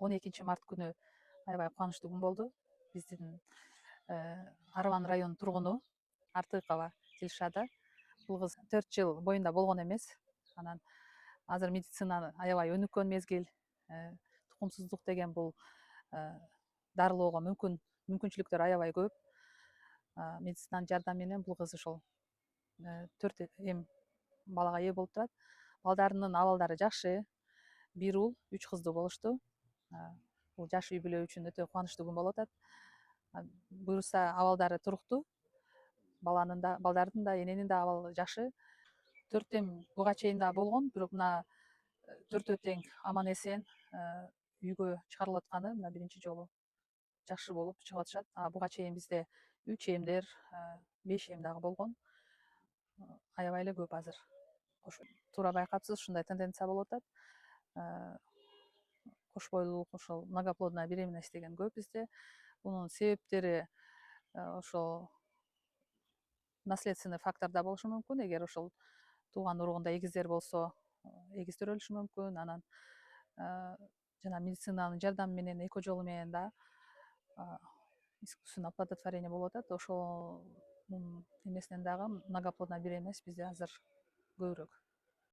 12 март күнү аябай кубанычтуу күн болду. Биздин Арван районунун тургуну Артыкова Дилшада. Бул кыз 4 жыл боюнда болгон эмес. Анан азыр медицина аябай өнүккөн мезгил. Тукумсуздук деген бул дарылоого мүмкүнчүлүктөр аябай көп. Медицинанын жардамы менен бул кыз ошол 4 эм балага ээ болуп турат. Балдарынын абалдары жакшы. 1 уул, 3 кыздуу болушту. Бул жаш үй бүлө үчүн өтө кубанычтуу күн болуп атат. Буюрса абалдары туруктуу. Балдардын да, эненин да абалы жакшы. 4 эм буга чейин да болгон, бирок мына 4 тең аман эсен үйгө чыгарылып атканы мына биринчи жолу жакшы болуп чыгып атышат. Буга чейин бизде 3 эмдер, 5 эм дагы болгон. Аябай эле көп азыр. Туура байкапсыз, ушундай тенденция болуп атат. Кош бойлуулук, ошол многоплодная беременность деген көп бизде. Бунун себептери ошол наследственный фактор да болушу мүмкүн. Эгер ошол тууган уругунда эгиздер болсо, эгиз төрөлүшү мүмкүн. Анан жана медицинанын жардамы менен эко жолу менен да искусственное оплодотворение болуп атат. Ошол эмесинен дагы многоплодная беременность бизде азыр көбүрөөк.